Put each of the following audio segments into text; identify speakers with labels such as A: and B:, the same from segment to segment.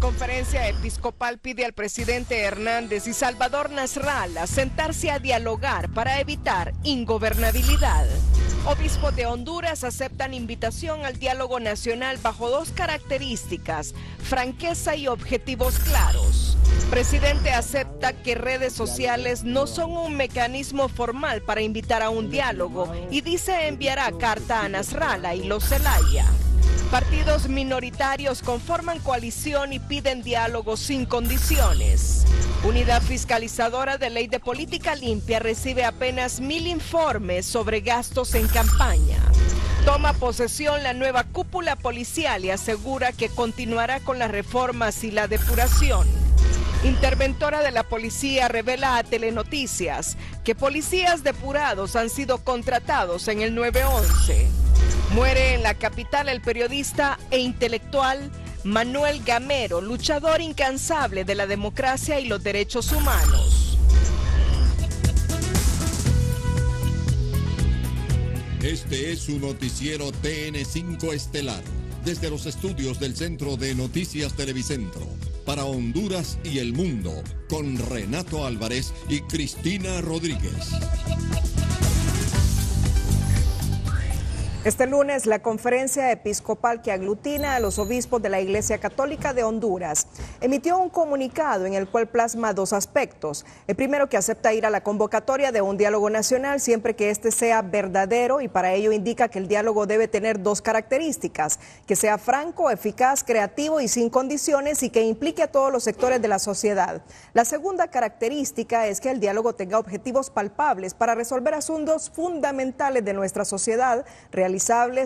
A: Conferencia Episcopal pide al presidente Hernández y Salvador Nasralla sentarse a dialogar para evitar ingobernabilidad. Obispos de Honduras aceptan invitación al diálogo nacional bajo dos características: franqueza y objetivos claros. Presidente acepta que redes sociales no son un mecanismo formal para invitar a un diálogo y dice enviará carta a Nasralla y los Zelaya. Partidos minoritarios conforman coalición y piden diálogo sin condiciones. Unidad Fiscalizadora de Ley de Política Limpia recibe apenas 1000 informes sobre gastos en campaña. Toma posesión la nueva cúpula policial y asegura que continuará con las reformas y la depuración. Interventora de la policía revela a Telenoticias que policías depurados han sido contratados en el 911. Muere en la capital el periodista e intelectual Manuel Gamero, luchador incansable de la democracia y los derechos humanos.
B: Este es su noticiero TN5 Estelar, desde los estudios del Centro de Noticias Televicentro, para Honduras y el mundo, con Renato Álvarez y Cristina Rodríguez.
A: Este lunes, la conferencia episcopal que aglutina a los obispos de la Iglesia Católica de Honduras emitió un comunicado en el cual plasma dos aspectos. El primero, que acepta ir a la convocatoria de un diálogo nacional siempre que éste sea verdadero, y para ello indica que el diálogo debe tener dos características: que sea franco, eficaz, creativo y sin condiciones, y que implique a todos los sectores de la sociedad. La segunda característica es que el diálogo tenga objetivos palpables para resolver asuntos fundamentales de nuestra sociedad, realizables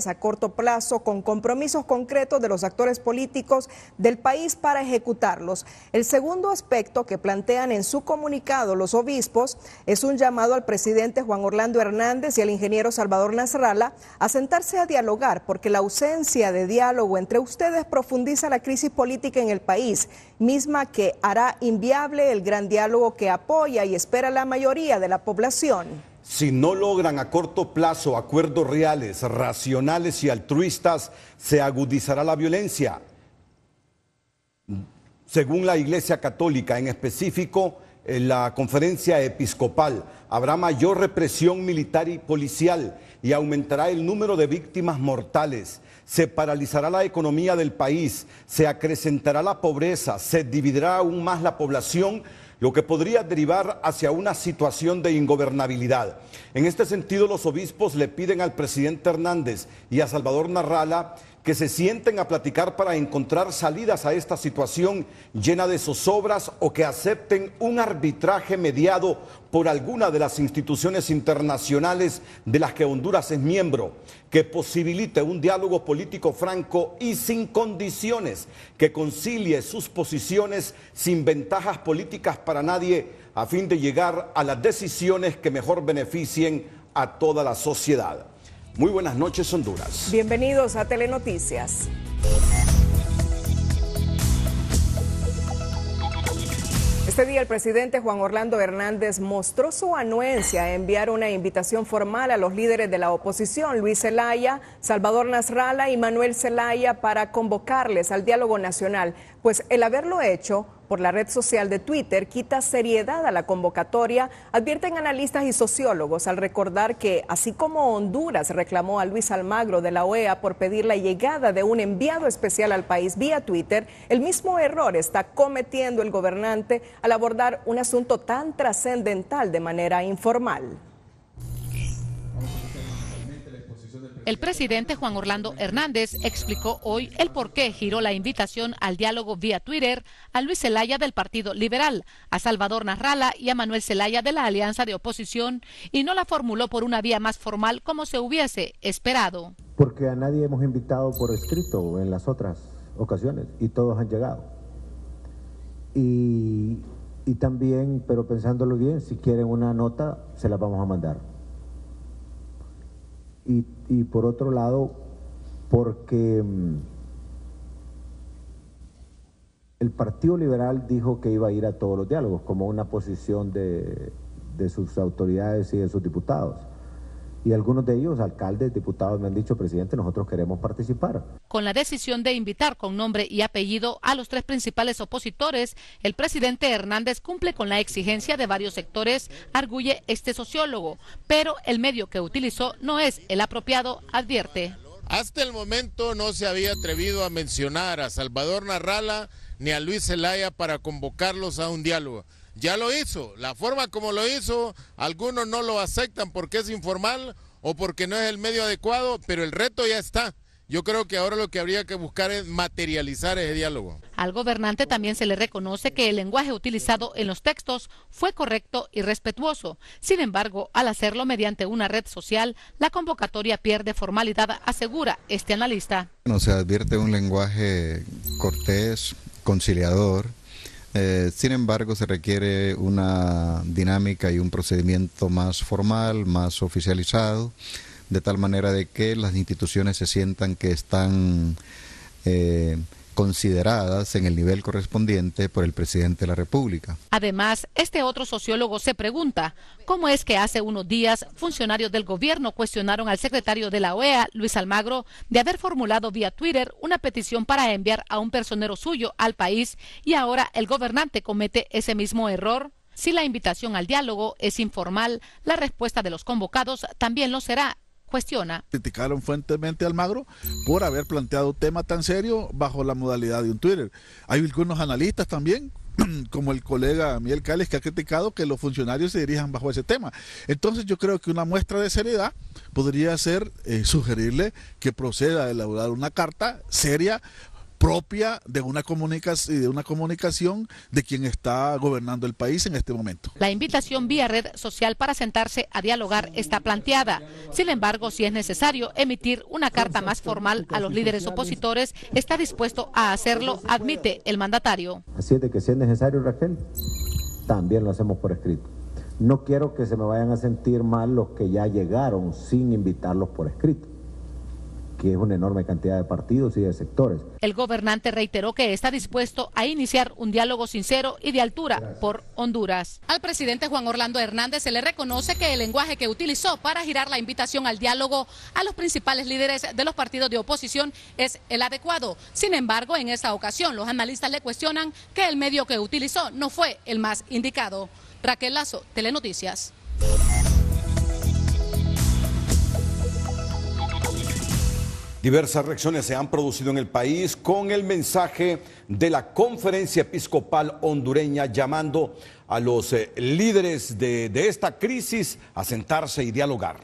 A: a corto plazo, con compromisos concretos de los actores políticos del país para ejecutarlos. El segundo aspecto que plantean en su comunicado los obispos es un llamado al presidente Juan Orlando Hernández y al ingeniero Salvador Nasralla a sentarse a dialogar, porque la ausencia de diálogo entre ustedes profundiza la crisis política en el país, misma que hará inviable el gran diálogo que apoya y espera la mayoría de la población.
C: Si no logran a corto plazo acuerdos reales, racionales y altruistas, se agudizará la violencia. Según la Iglesia Católica, en específico, en la conferencia episcopal, habrá mayor represión militar y policial y aumentará el número de víctimas mortales. Se paralizará la economía del país, se acrecentará la pobreza, se dividirá aún más la población, lo que podría derivar hacia una situación de ingobernabilidad. En este sentido, los obispos le piden al presidente Hernández y a Salvador Nasralla que se sienten a platicar para encontrar salidas a esta situación llena de zozobras, o que acepten un arbitraje mediado por alguna de las instituciones internacionales de las que Honduras es miembro, que posibilite un diálogo político franco y sin condiciones, que concilie sus posiciones sin ventajas políticas para nadie, a fin de llegar a las decisiones que mejor beneficien a toda la sociedad. Muy buenas noches, Honduras.
A: Bienvenidos a Telenoticias. Este día el presidente Juan Orlando Hernández mostró su anuencia a enviar una invitación formal a los líderes de la oposición, Luis Zelaya, Salvador Nasralla y Manuel Zelaya, para convocarles al diálogo nacional, pues el haberlo hecho por la red social de Twitter quita seriedad a la convocatoria, advierten analistas y sociólogos, al recordar que, así como Honduras reclamó a Luis Almagro de la OEA por pedir la llegada de un enviado especial al país vía Twitter, el mismo error está cometiendo el gobernante al abordar un asunto tan trascendental de manera informal.
D: El presidente Juan Orlando Hernández explicó hoy el por qué giró la invitación al diálogo vía Twitter a Luis Zelaya del Partido Liberal, a Salvador Nasralla y a Manuel Zelaya de la Alianza de Oposición, y no la formuló por una vía más formal como se hubiese esperado.
E: Porque a nadie hemos invitado por escrito en las otras ocasiones y todos han llegado. Y también, pero pensándolo bien, si quieren una nota, se la vamos a mandar. Y por otro lado, porque el Partido Liberal dijo que iba a ir a todos los diálogos como una posición de sus autoridades y de sus diputados. Y algunos de ellos, alcaldes, diputados, me han dicho, presidente, nosotros queremos participar.
D: Con la decisión de invitar con nombre y apellido a los tres principales opositores, el presidente Hernández cumple con la exigencia de varios sectores, arguye este sociólogo, pero el medio que utilizó no es el apropiado, advierte.
F: Hasta el momento no se había atrevido a mencionar a Salvador Narrala ni a Luis Zelaya para convocarlos a un diálogo. Ya lo hizo, la forma como lo hizo, algunos no lo aceptan porque es informal o porque no es el medio adecuado, pero el reto ya está. Yo creo que ahora lo que habría que buscar es materializar ese diálogo.
D: Al gobernante también se le reconoce que el lenguaje utilizado en los textos fue correcto y respetuoso. Sin embargo, al hacerlo mediante una red social, la convocatoria pierde formalidad, asegura este analista.
G: Se advierte un lenguaje cortés, conciliador. Sin embargo, se requiere una dinámica y un procedimiento más formal, más oficializado, de tal manera de que las instituciones se sientan que están consideradas en el nivel correspondiente por el presidente de la República.
D: Además, este otro sociólogo se pregunta, ¿cómo es que hace unos días funcionarios del gobierno cuestionaron al secretario de la OEA, Luis Almagro, de haber formulado vía Twitter una petición para enviar a un personero suyo al país y ahora el gobernante comete ese mismo error? Si la invitación al diálogo es informal, la respuesta de los convocados también lo será. Cuestiona.
H: Criticaron fuertemente a Almagro por haber planteado un tema tan serio bajo la modalidad de un Twitter. Hay algunos analistas también, como el colega Miguel Cales, que ha criticado que los funcionarios se dirijan bajo ese tema. Entonces yo creo que una muestra de seriedad podría ser sugerirle que proceda a elaborar una carta seria, propia de una comunicación de quien está gobernando el país en este momento.
D: La invitación vía red social para sentarse a dialogar está planteada. Sin embargo, si es necesario emitir una carta más formal a los líderes opositores, está dispuesto a hacerlo, admite el mandatario.
E: Así es de que si es necesario, Raquel, también lo hacemos por escrito. No quiero que se me vayan a sentir mal los que ya llegaron sin invitarlos por escrito, que es una enorme cantidad de partidos y de sectores.
D: El gobernante reiteró que está dispuesto a iniciar un diálogo sincero y de altura por Honduras. Al presidente Juan Orlando Hernández se le reconoce que el lenguaje que utilizó para girar la invitación al diálogo a los principales líderes de los partidos de oposición es el adecuado. Sin embargo, en esta ocasión los analistas le cuestionan que el medio que utilizó no fue el más indicado. Raquel Lazo, Telenoticias.
C: Diversas reacciones se han producido en el país con el mensaje de la Conferencia Episcopal Hondureña llamando a los líderes de esta crisis a sentarse y dialogar.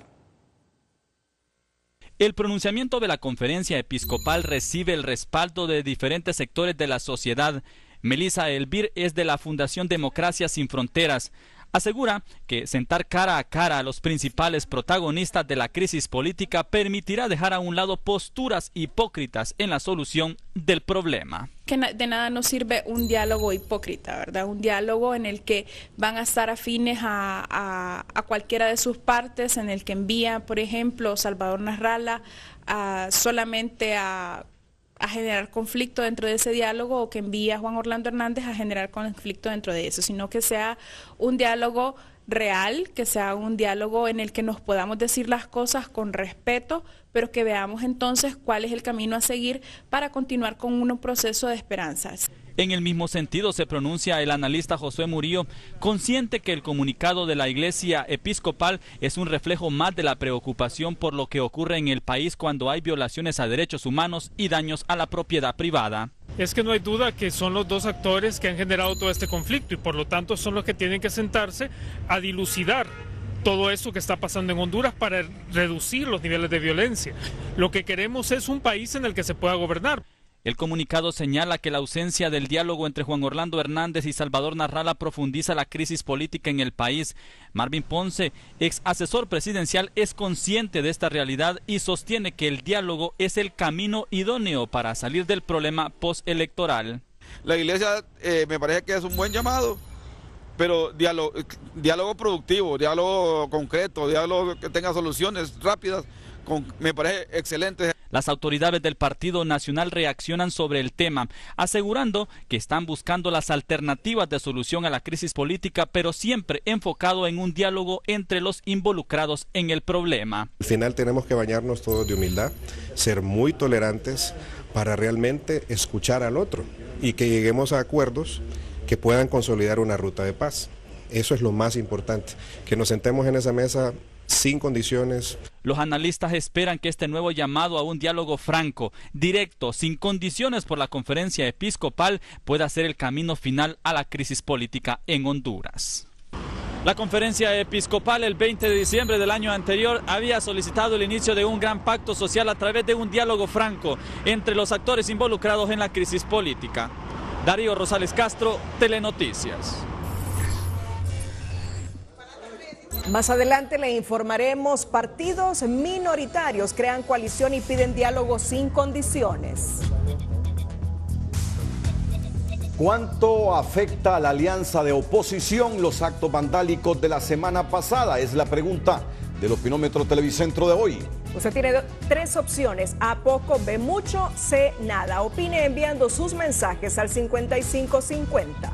I: El pronunciamiento de la Conferencia Episcopal recibe el respaldo de diferentes sectores de la sociedad. Melissa Elvir es de la Fundación Democracia Sin Fronteras. Asegura que sentar cara a cara a los principales protagonistas de la crisis política permitirá dejar a un lado posturas hipócritas en la solución del problema.
J: Que de nada nos sirve un diálogo hipócrita, ¿verdad? Un diálogo en el que van a estar afines a cualquiera de sus partes, en el que envía, por ejemplo, Salvador Narrala solamente a generar conflicto dentro de ese diálogo, o que envía a Juan Orlando Hernández a generar conflicto dentro de eso, sino que sea un diálogo real, que sea un diálogo en el que nos podamos decir las cosas con respeto, pero que veamos entonces cuál es el camino a seguir para continuar con un proceso de esperanzas.
I: En el mismo sentido se pronuncia el analista Josué Murillo, consciente que el comunicado de la Iglesia Episcopal es un reflejo más de la preocupación por lo que ocurre en el país cuando hay violaciones a derechos humanos y daños a la propiedad privada.
K: Es que no hay duda que son los dos actores que han generado todo este conflicto y por lo tanto son los que tienen que sentarse a dilucidar todo esto que está pasando en Honduras para reducir los niveles de violencia. Lo que queremos es un país en el que se pueda gobernar.
I: El comunicado señala que la ausencia del diálogo entre Juan Orlando Hernández y Salvador Narrala profundiza la crisis política en el país. Marvin Ponce, ex asesor presidencial, es consciente de esta realidad y sostiene que el diálogo es el camino idóneo para salir del problema postelectoral.
L: La Iglesia me parece que es un buen llamado, pero diálogo productivo, diálogo concreto, diálogo que tenga soluciones rápidas, me parece excelente.
I: Las autoridades del Partido Nacional reaccionan sobre el tema, asegurando que están buscando las alternativas de solución a la crisis política, pero siempre enfocado en un diálogo entre los involucrados en el problema.
M: Al final tenemos que bañarnos todos de humildad, ser muy tolerantes para realmente escuchar al otro y que lleguemos a acuerdos que puedan consolidar una ruta de paz. Eso es lo más importante, que nos sentemos en esa mesa sin condiciones.
I: Los analistas esperan que este nuevo llamado a un diálogo franco, directo, sin condiciones por la conferencia episcopal pueda ser el camino final a la crisis política en Honduras. La conferencia episcopal el 20 de diciembre del año anterior había solicitado el inicio de un gran pacto social a través de un diálogo franco entre los actores involucrados en la crisis política. Darío Rosales Castro, Telenoticias.
A: Más adelante le informaremos, partidos minoritarios crean coalición y piden diálogo sin condiciones.
C: ¿Cuánto afecta a la alianza de oposición los actos vandálicos de la semana pasada? Es la pregunta del Opinómetro Televicentro de hoy.
A: Usted tiene 3 opciones: A poco, B mucho, C nada. Opine enviando sus mensajes al 5550.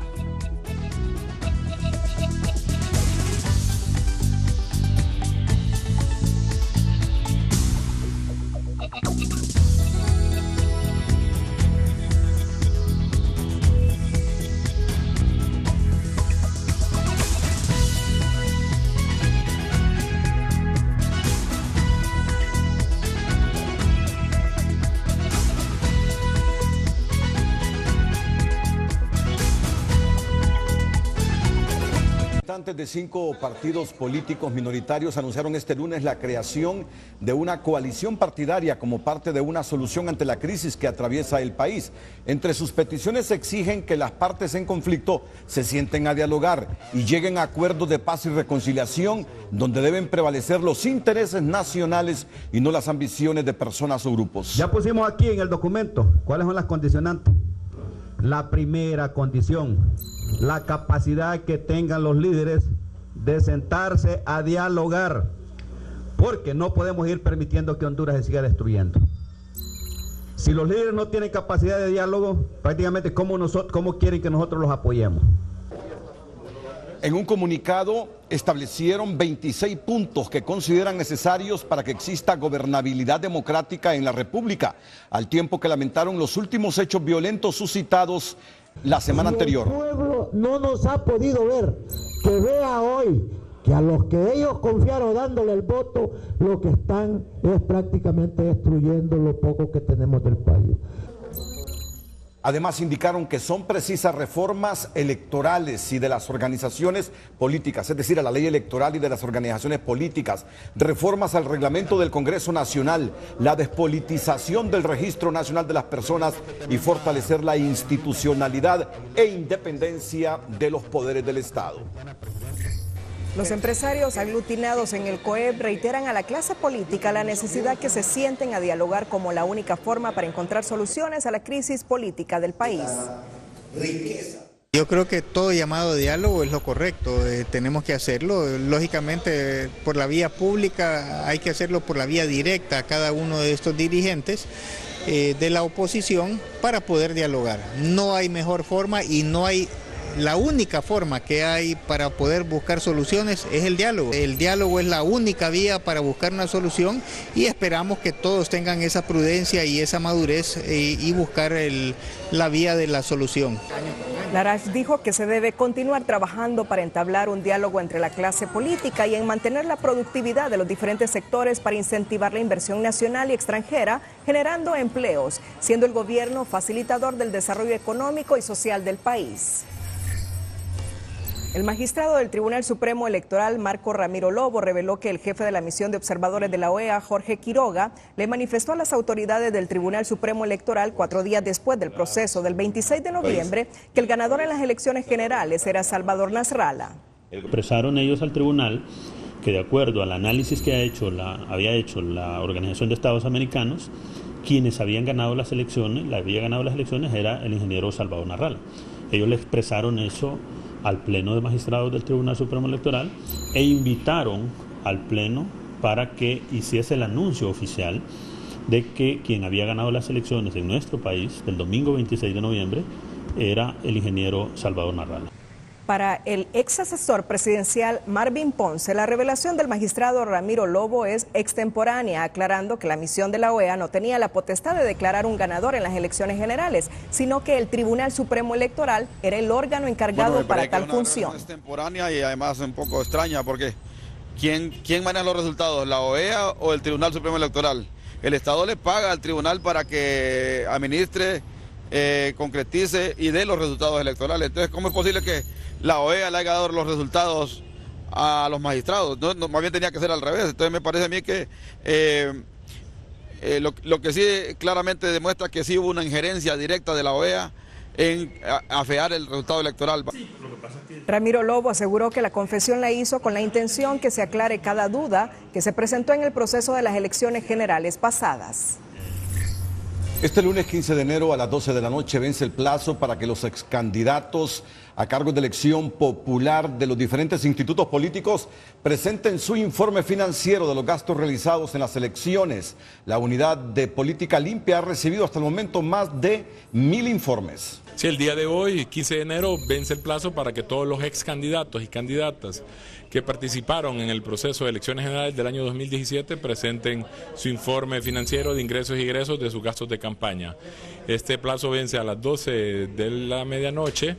C: De 5 partidos políticos minoritarios anunciaron este lunes la creación de una coalición partidaria como parte de una solución ante la crisis que atraviesa el país. Entre sus peticiones exigen que las partes en conflicto se sienten a dialogar y lleguen a acuerdos de paz y reconciliación donde deben prevalecer los intereses nacionales y no las ambiciones de personas o grupos.
N: Ya pusimos aquí en el documento cuáles son las condicionantes. La primera condición: la capacidad que tengan los líderes de sentarse a dialogar, porque no podemos ir permitiendo que Honduras se siga destruyendo. Si los líderes no tienen capacidad de diálogo, prácticamente ¿cómo quieren que nosotros los apoyemos?
C: En un comunicado establecieron 26 puntos que consideran necesarios para que exista gobernabilidad democrática en la República, al tiempo que lamentaron los últimos hechos violentos suscitados la semana anterior.
O: El pueblo no nos ha podido ver, que vea hoy que a los que ellos confiaron dándole el voto, lo que están es prácticamente destruyendo lo poco que tenemos del país.
C: Además indicaron que son precisas reformas electorales y de las organizaciones políticas, es decir, a la ley electoral y de las organizaciones políticas, reformas al reglamento del Congreso Nacional, la despolitización del Registro Nacional de las Personas y fortalecer la institucionalidad e independencia de los poderes del Estado.
A: Los empresarios aglutinados en el COEP reiteran a la clase política la necesidad que se sienten a dialogar como la única forma para encontrar soluciones a la crisis política del país.
P: Yo creo que todo llamado de diálogo es lo correcto, tenemos que hacerlo, lógicamente por la vía pública, hay que hacerlo por la vía directa a cada uno de estos dirigentes de la oposición para poder dialogar. No hay mejor forma y no hay... La única forma que hay para poder buscar soluciones es el diálogo. El diálogo es la única vía para buscar una solución y esperamos que todos tengan esa prudencia y esa madurez y buscar la vía de la solución.
A: Larache dijo que se debe continuar trabajando para entablar un diálogo entre la clase política y en mantener la productividad de los diferentes sectores para incentivar la inversión nacional y extranjera, generando empleos, siendo el gobierno facilitador del desarrollo económico y social del país. El magistrado del Tribunal Supremo Electoral, Marco Ramiro Lobo, reveló que el jefe de la misión de observadores de la OEA, Jorge Quiroga, le manifestó a las autoridades del Tribunal Supremo Electoral 4 días después del proceso del 26 de noviembre que el ganador en las elecciones generales era Salvador Nasralla.
Q: Expresaron ellos al tribunal que de acuerdo al análisis que había hecho la Organización de Estados Americanos, quienes habían ganado las elecciones, era el ingeniero Salvador Nasralla. Ellos le expresaron eso al Pleno de Magistrados del Tribunal Supremo Electoral e invitaron al Pleno para que hiciese el anuncio oficial de que quien había ganado las elecciones en nuestro país del domingo 26 de noviembre era el ingeniero Salvador Narrala.
A: Para el ex asesor presidencial Marvin Ponce, la revelación del magistrado Ramiro Lobo es extemporánea, aclarando que la misión de la OEA no tenía la potestad de declarar un ganador en las elecciones generales, sino que el Tribunal Supremo Electoral era el órgano encargado para tal función.
L: Es extemporánea y además un poco extraña porque ¿quién maneja los resultados? ¿La OEA o el Tribunal Supremo Electoral? El Estado le paga al tribunal para que administre, concretice y dé los resultados electorales. Entonces, ¿cómo es posible que la OEA le haya dado los resultados a los magistrados? No, más bien tenía que ser al revés. Entonces me parece a mí que lo que sí claramente demuestra que sí hubo una injerencia directa de la OEA en afear el resultado electoral.
A: Ramiro Lobo aseguró que la confesión la hizo con la intención que se aclare cada duda que se presentó en el proceso de las elecciones generales pasadas.
C: Este lunes 15 de enero a las 12 de la noche vence el plazo para que los excandidatos a cargos de elección popular de los diferentes institutos políticos presenten su informe financiero de los gastos realizados en las elecciones. La Unidad de Política Limpia ha recibido hasta el momento más de 1000 informes.
R: Sí, el día de hoy, 15 de enero, vence el plazo para que todos los ex candidatos y candidatas que participaron en el proceso de elecciones generales del año 2017 presenten su informe financiero de ingresos y egresos de sus gastos de campaña. Este plazo vence a las 12 de la medianoche.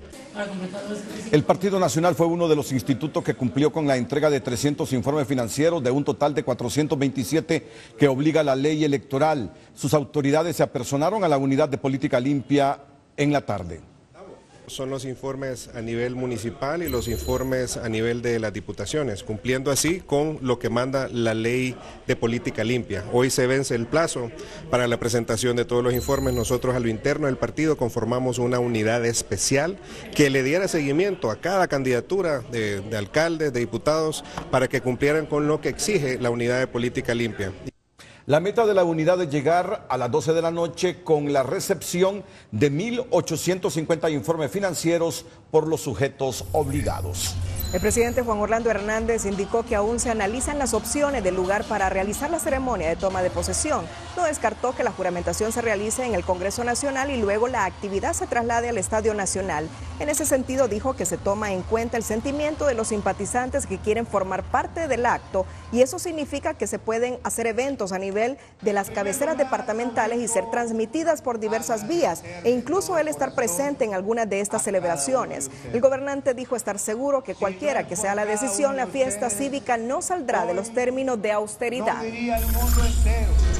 C: El Partido Nacional fue uno de los institutos que cumplió con la entrega de 300 informes financieros de un total de 427 que obliga la ley electoral. Sus autoridades se apersonaron a la Unidad de Política Limpia en la tarde.
M: Son los informes a nivel municipal y los informes a nivel de las diputaciones, cumpliendo así con lo que manda la ley de política limpia. Hoy se vence el plazo para la presentación de todos los informes. Nosotros a lo interno del partido conformamos una unidad especial que le diera seguimiento a cada candidatura de alcaldes, de diputados, para que cumplieran con lo que exige la unidad de política limpia.
C: La meta de la unidad es llegar a las 12 de la noche con la recepción de 1.850 informes financieros por los sujetos obligados.
A: El presidente Juan Orlando Hernández indicó que aún se analizan las opciones del lugar para realizar la ceremonia de toma de posesión. No descartó que la juramentación se realice en el Congreso Nacional y luego la actividad se traslade al Estadio Nacional. En ese sentido dijo que se toma en cuenta el sentimiento de los simpatizantes que quieren formar parte del acto y eso significa que se pueden hacer eventos a nivel de las cabeceras departamentales y ser transmitidas por diversas vías e incluso él estar presente en algunas de estas celebraciones. El gobernante dijo estar seguro que cualquiera que sea la decisión, la fiesta cívica no saldrá de los términos de austeridad.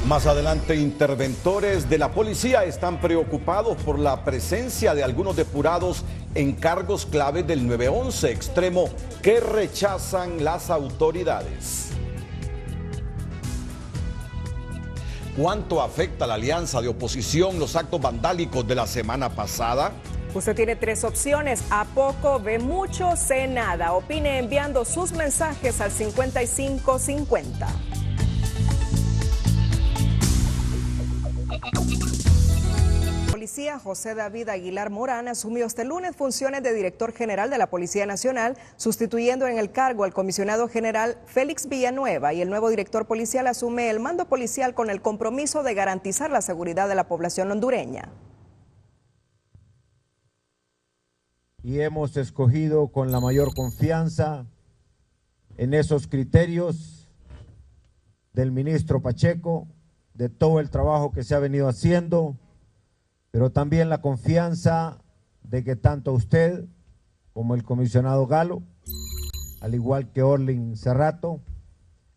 C: Más adelante, interventores de la policía están preocupados por la presencia de algunos depurados en cargos clave del 911 extremo que rechazan las autoridades. ¿Cuánto afecta a la alianza de oposición los actos vandálicos de la semana pasada?
A: Usted tiene 3 opciones, a poco, ve mucho, sé nada. Opine enviando sus mensajes al 5550. Policía José David Aguilar Morán asumió este lunes funciones de director general de la Policía Nacional, sustituyendo en el cargo al comisionado general Félix Villanueva, y el nuevo director policial asume el mando policial con el compromiso de garantizar la seguridad de la población hondureña.
E: Y hemos escogido con la mayor confianza en esos criterios del ministro Pacheco, de todo el trabajo que se ha venido haciendo, pero también la confianza de que tanto usted como el comisionado Galo, al igual que Orlin Cerrato,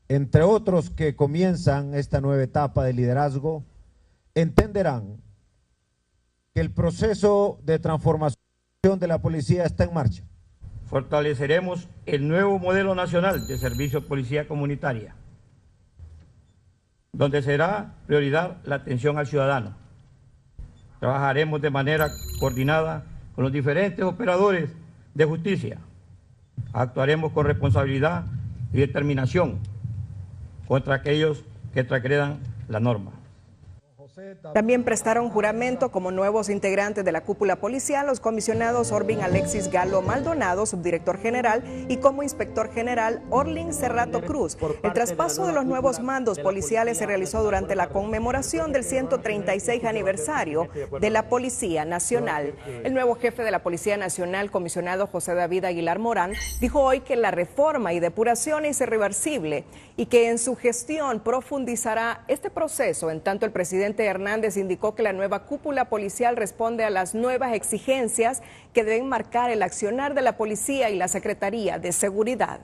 E: entre otros que comienzan esta nueva etapa de liderazgo, entenderán que el proceso de transformación de la policía está en marcha.
S: Fortaleceremos el nuevo modelo nacional de servicio de policía comunitaria, donde será prioridad la atención al ciudadano. Trabajaremos de manera coordinada con los diferentes operadores de justicia. Actuaremos con responsabilidad y determinación contra aquellos que transgredan la norma.
T: También prestaron juramento como nuevos integrantes de la cúpula policial los comisionados Orbin Alexis Galo Maldonado, subdirector general, y como inspector general Orlin Cerrato Cruz. El traspaso de los nuevos mandos policiales se realizó durante la conmemoración del 136 aniversario de la Policía Nacional. El nuevo jefe de la Policía Nacional, comisionado José David Aguilar Morán, dijo hoy que la reforma y depuración es irreversible y que en su gestión profundizará este proceso. En tanto, el presidente Hernández indicó que la nueva cúpula policial responde a las nuevas exigencias que deben marcar el accionar de la policía y la Secretaría de Seguridad.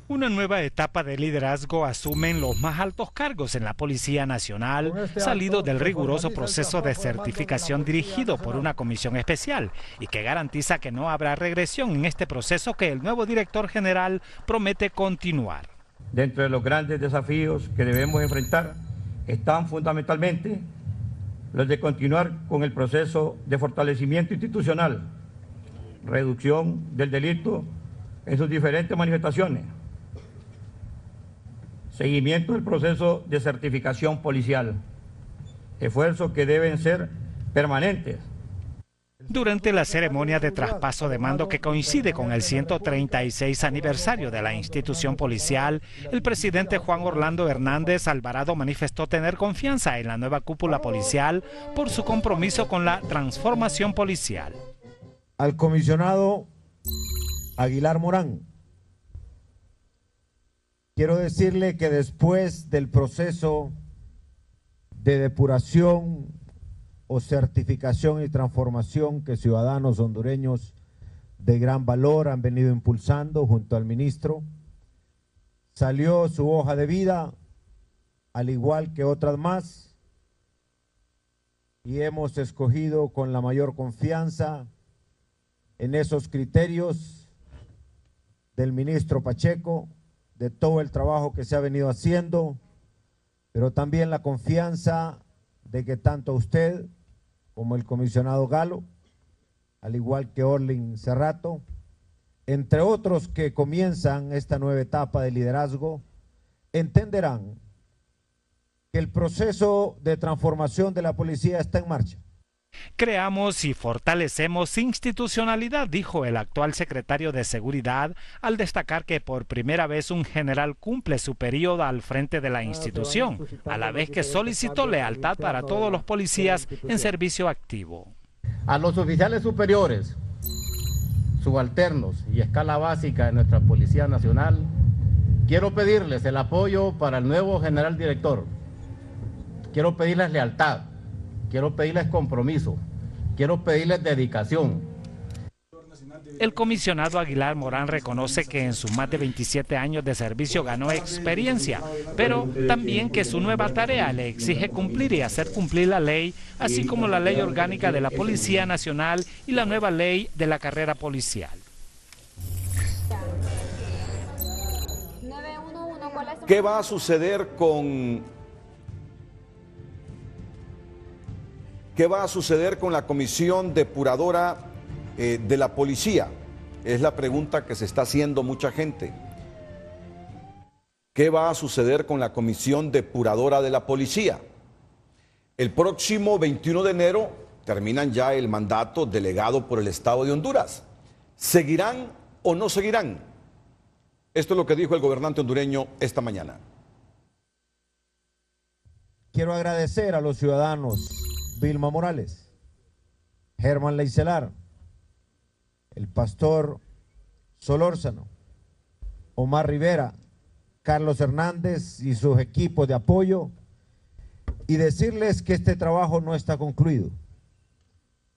U: Una nueva etapa de liderazgo asumen los más altos cargos en la Policía Nacional, salido del riguroso proceso de certificación dirigido por una comisión especial y que garantiza que no habrá regresión en este proceso que el nuevo director general promete continuar.
S: Dentro de los grandes desafíos que debemos enfrentar están fundamentalmente los de continuar con el proceso de fortalecimiento institucional, reducción del delito en sus diferentes manifestaciones, seguimiento del proceso de certificación policial, esfuerzos que deben ser permanentes.
U: Durante la ceremonia de traspaso de mando que coincide con el 136 aniversario de la institución policial, el presidente Juan Orlando Hernández Alvarado manifestó tener confianza en la nueva cúpula policial por su compromiso con la transformación policial.
E: Al comisionado Aguilar Morán, quiero decirle que después del proceso de depuración o certificación y transformación que ciudadanos hondureños de gran valor han venido impulsando junto al ministro, salió su hoja de vida, al igual que otras más, y hemos escogido con la mayor confianza en esos criterios del ministro Pacheco, de todo el trabajo que se ha venido haciendo, pero también la confianza de que tanto usted como el comisionado Galo, al igual que Orlin Cerrato, entre otros que comienzan esta nueva etapa de liderazgo, entenderán que el proceso de transformación de la policía está en marcha.
U: Creamos y fortalecemos institucionalidad, dijo el actual secretario de Seguridad, al destacar que por primera vez un general cumple su periodo al frente de la institución, a la vez que solicitó lealtad para todos los policías en servicio activo.
V: A los oficiales superiores, subalternos y escala básica de nuestra Policía Nacional, quiero pedirles el apoyo para el nuevo general director. Quiero pedirles lealtad. Quiero pedirles compromiso, quiero pedirles dedicación.
U: El comisionado Aguilar Morán reconoce que en sus más de 27 años de servicio ganó experiencia, pero también que su nueva tarea le exige cumplir y hacer cumplir la ley, así como la ley orgánica de la Policía Nacional y la nueva ley de la carrera policial.
C: ¿Qué va a suceder con la comisión depuradora de la policía? Es la pregunta que se está haciendo mucha gente. ¿Qué va a suceder con la comisión depuradora de la policía? El próximo 21 de enero terminan ya el mandato delegado por el Estado de Honduras. ¿Seguirán o no seguirán? Esto es lo que dijo el gobernante hondureño esta mañana.
E: Quiero agradecer a los ciudadanos Vilma Morales, Germán Leicelar, el pastor Solórzano, Omar Rivera, Carlos Hernández y sus equipos de apoyo, y decirles que este trabajo no está concluido,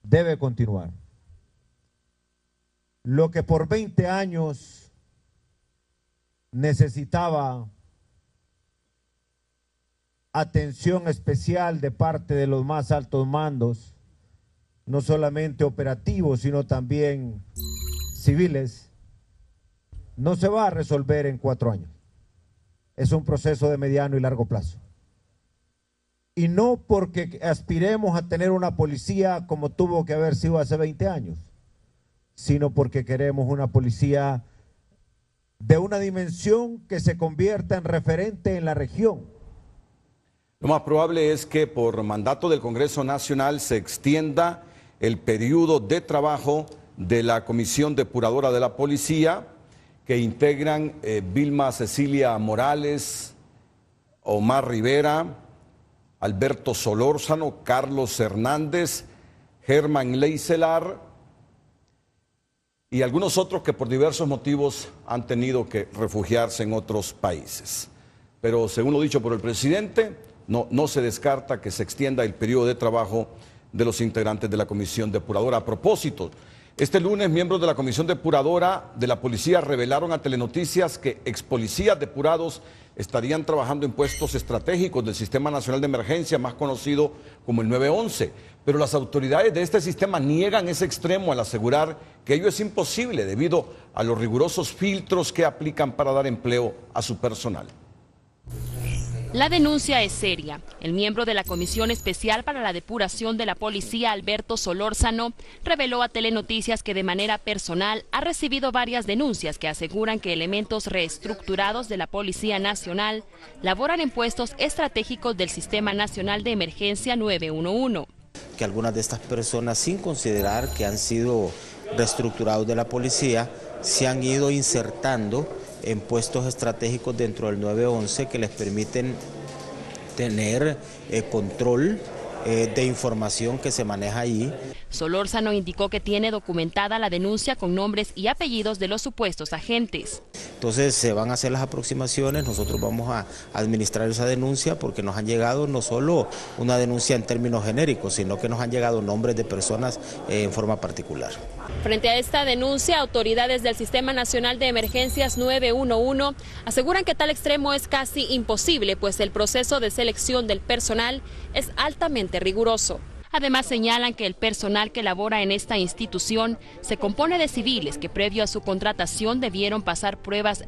E: debe continuar. Lo que por 20 años necesitaba atención especial de parte de los más altos mandos, no solamente operativos, sino también civiles, no se va a resolver en 4 años. Es un proceso de mediano y largo plazo. Y no porque aspiremos a tener una policía como tuvo que haber sido hace 20 años, sino porque queremos una policía de una dimensión que se convierta en referente en la región.
C: Lo más probable es que por mandato del Congreso Nacional se extienda el periodo de trabajo de la Comisión Depuradora de la Policía, que integran Vilma Cecilia Morales, Omar Rivera, Alberto Solórzano, Carlos Hernández, Germán Leicelar y algunos otros que por diversos motivos han tenido que refugiarse en otros países. Pero según lo dicho por el presidente, no se descarta que se extienda el periodo de trabajo de los integrantes de la Comisión Depuradora. A propósito, este lunes miembros de la Comisión Depuradora de la Policía revelaron a Telenoticias que expolicías depurados estarían trabajando en puestos estratégicos del Sistema Nacional de Emergencia, más conocido como el 911. Pero las autoridades de este sistema niegan ese extremo al asegurar que ello es imposible debido a los rigurosos filtros que aplican para dar empleo a su personal.
B: La denuncia es seria. El miembro de la Comisión Especial para la Depuración de la Policía, Alberto Solórzano, reveló a Telenoticias que de manera personal ha recibido varias denuncias que aseguran que elementos reestructurados de la Policía Nacional laboran en puestos estratégicos del Sistema Nacional de Emergencia 911.
F: Que algunas de estas personas, sin considerar que han sido reestructurados de la policía, se han ido insertando en puestos estratégicos dentro del 911 que les permiten tener control de información que se maneja allí.
B: Solórzano indicó que tiene documentada la denuncia con nombres y apellidos de los supuestos agentes.
F: Entonces se van a hacer las aproximaciones, nosotros vamos a administrar esa denuncia porque nos han llegado no solo una denuncia en términos genéricos, sino que nos han llegado nombres de personas en forma particular.
B: Frente a esta denuncia, autoridades del Sistema Nacional de Emergencias 911 aseguran que tal extremo es casi imposible, pues el proceso de selección del personal es altamente riguroso. Además señalan que el personal que labora en esta institución se compone de civiles que previo a su contratación debieron pasar pruebas